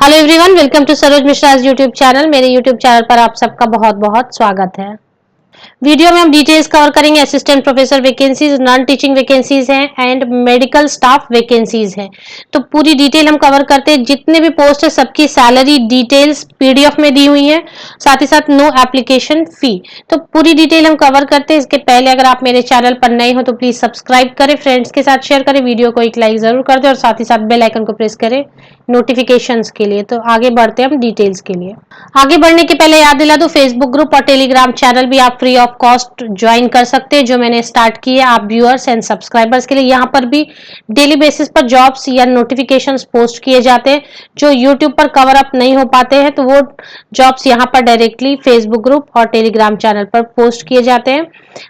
Hello everyone, welcome to Saroj Mishra YouTube channel. मेरे YouTube channel पर आप सबका बहुत बहुत स्वागत है। वीडियो में हम डिटेल्स कवर करेंगे। Assistant professor vacancies, non teaching vacancies हैं एंड मेडिकल स्टाफ वैकेंसीज हैं। तो पूरी डिटेल हम कवर करते हैं। जितने भी पोस्ट है सबकी सैलरी डिटेल्स पीडीएफ में दी हुई है, साथ ही साथ नो एप्लीकेशन फी। तो पूरी डिटेल हम कवर करते हैं। इसके पहले अगर आप मेरे चैनल पर नए हो तो प्लीज सब्सक्राइब करें, फ्रेंड्स के साथ शेयर करें, वीडियो को एक लाइक जरूर कर दें और साथ ही साथ बेल आइकन को प्रेस करें नोटिफिकेशंस के लिए। तो आगे बढ़ते हैं हम डिटेल्स के लिए। आगे बढ़ने के पहले याद दिला दो, फेसबुक ग्रुप और टेलीग्राम चैनल भी आप फ्री ऑफ कॉस्ट ज्वाइन कर सकते हैं, जो मैंने स्टार्ट किया आप व्यूअर्स एंड सब्सक्राइबर्स के लिए। यहाँ पर भी डेली बेसिस पर जॉब्स या नोटिफिकेशंस पोस्ट किए जाते हैं। जो यूट्यूब पर कवर अप नहीं हो पाते हैं तो वो जॉब्स यहाँ पर डायरेक्टली फेसबुक ग्रुप और टेलीग्राम चैनल पर पोस्ट किए जाते हैं।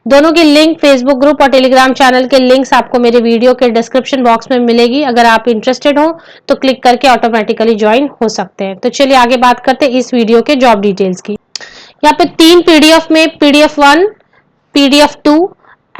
दोनों की लिंक, फेसबुक ग्रुप और टेलीग्राम चैनल के लिंक्स आपको मेरे वीडियो के डिस्क्रिप्शन बॉक्स में मिलेगी। अगर आप इंटरेस्टेड हो तो क्लिक करके ऑटोमेटिकली ज्वाइन हो सकते हैं। तो चलिए आगे बात करते हैं इस वीडियो के जॉब डिटेल्स की। यहाँ पे 3 पीडीएफ में PDF 1, PDF 2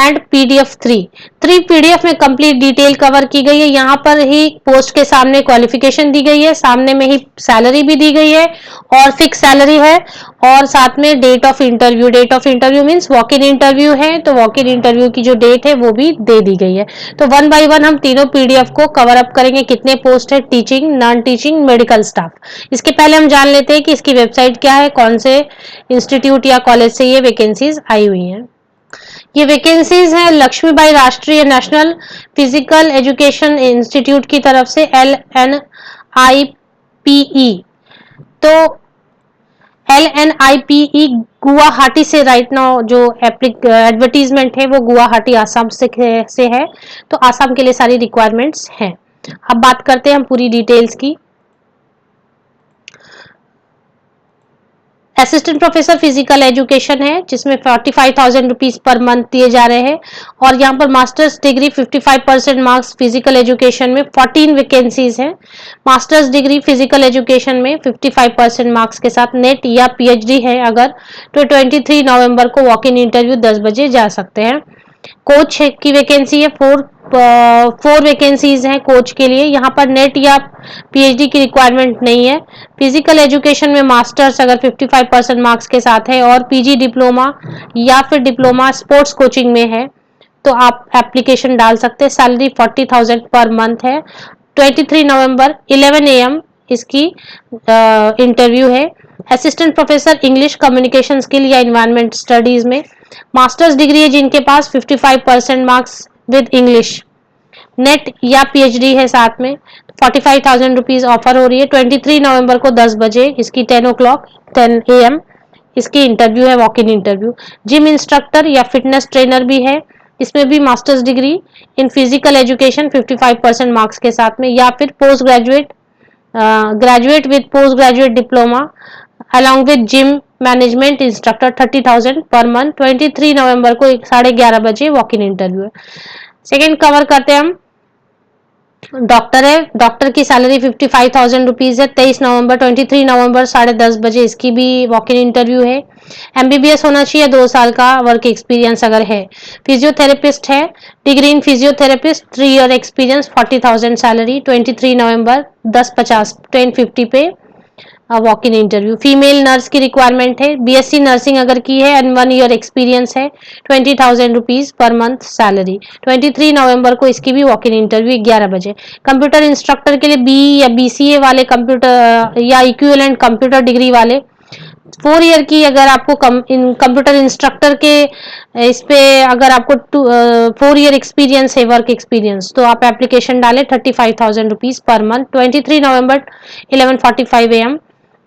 and PDF 3 PDF में कंप्लीट डिटेल कवर की गई है। यहाँ पर ही पोस्ट के सामने क्वालिफिकेशन दी गई है, सामने में ही सैलरी भी दी गई है और फिक्स सैलरी है, और साथ में date of interview. Date of interview means walk in interview है, तो वॉक इन इंटरव्यू की जो डेट है वो भी दे दी गई है। तो वन बाय वन हम तीनों पीडीएफ को कवर अप करेंगे। कितने पोस्ट है, teaching, non teaching, medical staff. इसके पहले हम जान लेते हैं कि इसकी वेबसाइट क्या है, कौन से इंस्टीट्यूट या कॉलेज से ये वैकेंसीज आई हुई हैं। ये वैकेंसीज है लक्ष्मीबाई राष्ट्रीय नेशनल फिजिकल एजुकेशन इंस्टीट्यूट की तरफ से, LNIPE। तो LNIPE गुवाहाटी से राइट नाउ जो एडवर्टीजमेंट है वो गुवाहाटी आसाम से है। तो आसाम के लिए सारी रिक्वायरमेंट्स हैं। अब बात करते हैं हम पूरी डिटेल्स की। असिस्टेंट प्रोफेसर फिजिकल एजुकेशन है, जिसमें 45,000 रुपीज पर मंथ दिए जा रहे हैं। और यहाँ पर masters degree 55% marks physical education में 14 वैकेंसीज हैं। मास्टर्स डिग्री फिजिकल एजुकेशन में 55% मार्क्स के साथ नेट या पीएचडी है अगर, तो 23 नवंबर को वॉक इन इंटरव्यू 10 बजे जा सकते हैं। कोच की वैकेंसी है, 4 वैकेंसीज हैं कोच के लिए। यहाँ पर नेट या पीएचडी की रिक्वायरमेंट नहीं है। फिजिकल एजुकेशन में मास्टर्स अगर 55% मार्क्स के साथ है और पीजी डिप्लोमा या फिर डिप्लोमा स्पोर्ट्स कोचिंग में है तो आप एप्लीकेशन डाल सकते हैं। सैलरी 40,000 पर मंथ है। 23 नवंबर 11 AM इसकी इंटरव्यू है। Assistant professor English communication skill या इन्वायरमेंट स्टडीज में मास्टर्स डिग्री है जिनके पास 55% मार्क्स विद इंग्लिश, नेट या पीएचडी है साथ में, 45,000 रुपीज ऑफर हो रही है। 23 नवंबर को 10 बजे इसकी 10 AM इसकी इंटरव्यू है, walk in interview. Gym instructor या फिटनेस ट्रेनर भी है, इसमें भी masters degree in physical education 55% marks के साथ में, या फिर post graduate graduate with post graduate diploma along with gym management instructor 30,000 per month. 23 नवंबर को 11:30 बजे वॉक इन इंटरव्यू है। सेकेंड कवर करते हैं हम, डॉक्टर है। डॉक्टर की सैलरी 55,000 रुपीज है। 23 नवंबर 10:30 बजे इसकी भी वॉक इन इंटरव्यू है। एमबीबीएस होना चाहिए, 2 साल का वर्क एक्सपीरियंस अगर है। फिजियोथेरेपिस्ट है, degree in physiotherapist, 3 year experience, 40,000 salary. 23 नवंबर 10:50 पे walk in interview. Female nurse की रिक्वायरमेंट है, बीएससी नर्सिंग अगर की है एंड 1 ईयर एक्सपीरियंस है, 20,000 रुपीज पर मंथ सैलरी। 23 नवंबर को इसकी भी वॉक इन इंटरव्यू 11 बजे। कंप्यूटर इंस्ट्रक्टर के लिए बी या बीसीए वाले कंप्यूटर या इक्विवेलेंट कंप्यूटर डिग्री वाले, 4 ईयर की अगर आपको कंप्यूटर इंस्ट्रक्टर के इस पे अगर आपको 4 ईयर एक्सपीरियंस है, वर्क एक्सपीरियंस, तो आप एप्लीकेशन डालें। 35,000 rupees per month. 23 November 11:45 AM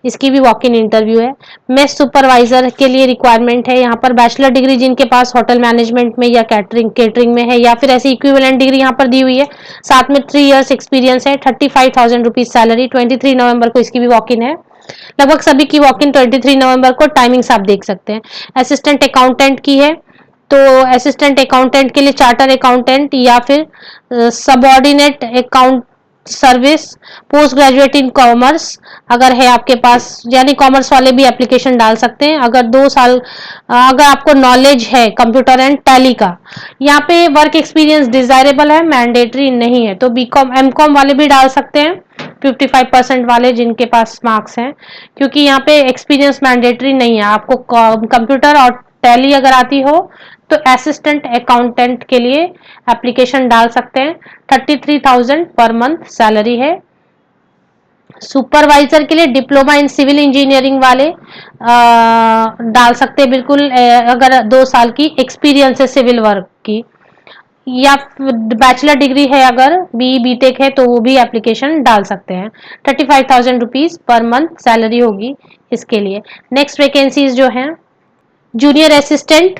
इसकी भी वॉक इन इंटरव्यू है। मेस सुपरवाइजर के लिए रिक्वायरमेंट है। यहाँ पर बैचलर डिग्री जिनके पास होटल मैनेजमेंट में या केटरिंग में है, या फिर ऐसी इक्विवेलेंट डिग्री यहाँ पर दी हुई है, साथ में 3 इयर्स एक्सपीरियंस है, 35,000 रुपीज सैलरी। 23 नवंबर को इसकी भी वॉक इन है। लगभग सभी की वॉक इन 23 नवंबर को। टाइमिंग्स आप देख सकते हैं। असिस्टेंट अकाउंटेंट की है, तो असिस्टेंट अकाउंटेंट के लिए चार्टर अकाउंटेंट या फिर subordinate account service, post graduate in commerce अगर है आपके पास, यानी कॉमर्स वाले भी एप्लीकेशन डाल सकते हैं। अगर 2 साल अगर आपको नॉलेज है कंप्यूटर एंड टैली का। यहाँ पे वर्क एक्सपीरियंस डिजायरेबल है, मैंडेटरी नहीं है, तो बीकॉम एमकॉम वाले भी डाल सकते हैं। 55% वाले जिनके पास मार्क्स हैं, क्योंकि यहाँ पे एक्सपीरियंस मैंडेटरी नहीं है। आपको कंप्यूटर और टैली अगर आती हो तो असिस्टेंट अकाउंटेंट के लिए एप्लीकेशन डाल सकते हैं। 33,000 पर मंथ सैलरी है। सुपरवाइजर के लिए डिप्लोमा इन सिविल इंजीनियरिंग वाले डाल सकते हैं बिल्कुल, अगर 2 साल की एक्सपीरियंस है सिविल वर्क की, या बैचलर डिग्री है अगर बी बीटेक है तो वो भी एप्लीकेशन डाल सकते हैं। 35,000 रुपीज पर मंथ सैलरी होगी इसके लिए। नेक्स्ट वैकेंसीज जो हैं, जूनियर असिस्टेंट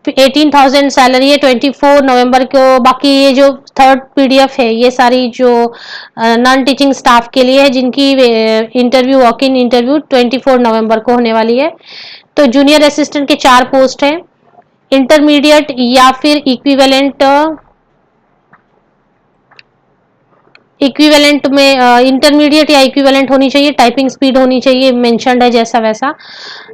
18,000 सैलरी है 24 नवंबर को। बाकी ये जो थर्ड पीडीएफ है ये सारी जो नॉन टीचिंग स्टाफ के लिए है, जिनकी इंटरव्यू वॉक इन इंटरव्यू 24 नवंबर को होने वाली है। तो जूनियर असिस्टेंट के 4 पोस्ट हैं। इंटरमीडिएट या फिर इक्विवेलेंट में इंटरमीडिएट या इक्विवेलेंट होनी चाहिए, टाइपिंग स्पीड होनी चाहिए, मेंशन्ड है जैसा वैसा।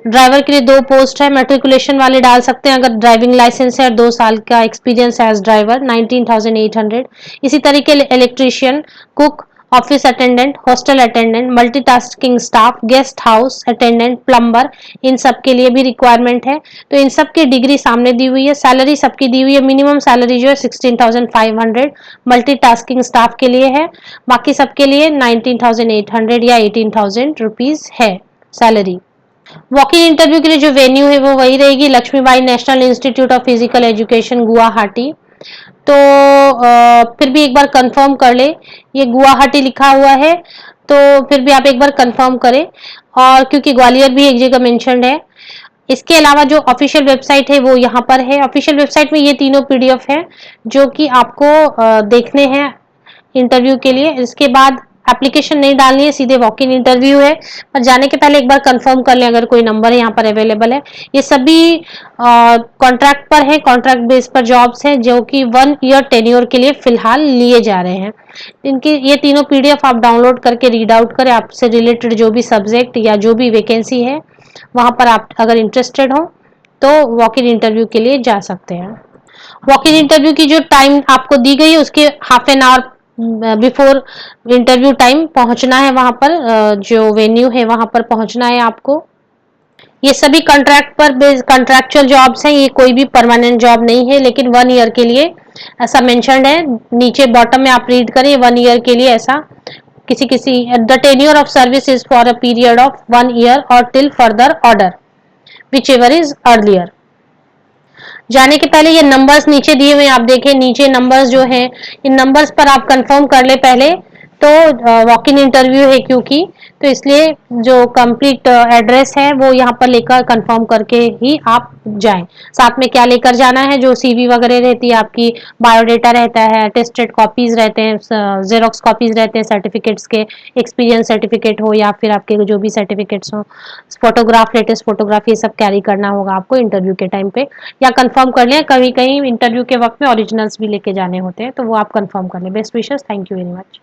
ड्राइवर के लिए 2 पोस्ट है, मैट्रिकुलेशन वाले डाल सकते हैं अगर ड्राइविंग लाइसेंस है और 2 साल का एक्सपीरियंस है एज ड्राइवर, 19,800। इसी तरीके electrician, cook, office attendant, hostel attendant, multitasking staff, guest house attendant, plumber, इन सब के लिए भी रिक्वायरमेंट है। तो इन सब की डिग्री सामने दी हुई है, सैलरी सबकी दी हुई है। मिनिमम सैलरी जो है 16,500 मल्टीटास्किंग स्टाफ के लिए है, बाकी सबके लिए 19,800 या 18,000 रुपीज है सैलरी। वॉक इन इंटरव्यू के लिए जो वेन्यू है वो वही रहेगी, Lakshmibai national institute of physical education Guwahati. तो फिर भी एक बार कंफर्म कर ले, ये गुवाहाटी लिखा हुआ है तो फिर भी आप एक बार कंफर्म करें, और क्योंकि ग्वालियर भी एक जगह मेंशन्ड है। इसके अलावा जो ऑफिशियल वेबसाइट है वो यहाँ पर है। ऑफिशियल वेबसाइट में ये तीनों पीडीएफ है जो कि आपको देखने हैं इंटरव्यू के लिए। इसके बाद एप्लीकेशन नहीं डालनी है, सीधे वॉक इन इंटरव्यू है। पर जाने के पहले एक बार कंफर्म कर लें अगर कोई नंबर यहाँ पर अवेलेबल है। ये सभी कॉन्ट्रैक्ट पर है, कॉन्ट्रैक्ट बेस पर जॉब्स हैं जो कि 1 ईयर टेन्योर के लिए फिलहाल लिए जा रहे हैं। इनकी ये तीनों पीडीएफ आप डाउनलोड करके रीड आउट करें, आपसे रिलेटेड जो भी सब्जेक्ट या जो भी वैकेंसी है वहां पर आप अगर इंटरेस्टेड हो तो वॉक इन इंटरव्यू के लिए जा सकते हैं। वॉक इन इंटरव्यू की जो टाइम आपको दी गई है उसके half an hour before interview time पहुंचना है वहां पर, जो वेन्यू है वहां पर पहुंचना है आपको। ये सभी कॉन्ट्रैक्ट पर कॉन्ट्रैक्चुअल जॉब्स हैं, ये कोई भी परमानेंट जॉब नहीं है, लेकिन 1 ईयर के लिए ऐसा मेंशन्ड है। नीचे बॉटम में आप रीड करें 1 ईयर के लिए ऐसा किसी the tenure of service is for a period of 1 year और till further order whichever is earlier. जाने के पहले ये नंबर्स नीचे दिए हुए हैं, आप देखें नीचे नंबर्स जो हैं, इन नंबर्स पर आप कंफर्म कर ले पहले तो वॉक इन इंटरव्यू है क्योंकि, तो इसलिए जो कंप्लीट एड्रेस है वो यहाँ पर लेकर कंफर्म करके ही आप जाएं। साथ में क्या लेकर जाना है, जो सीवी वगैरह रहती है आपकी, बायोडेटा रहता है, अटेस्टेड कॉपीज रहते हैं, जेरोक्स कॉपीज रहते हैं सर्टिफिकेट्स के, एक्सपीरियंस सर्टिफिकेट हो या फिर आपके जो भी सर्टिफिकेट्स हो, फोटोग्राफ, लेटेस्ट फोटोग्राफ, ये सब कैरी करना होगा आपको इंटरव्यू के टाइम पे। या कंफर्म कर लें, कहीं कहीं इंटरव्यू के वक्त में ओरिजिनल्स भी लेके जाने होते हैं, तो वो आप कंफर्म कर लें। Best wishes, thank you very much.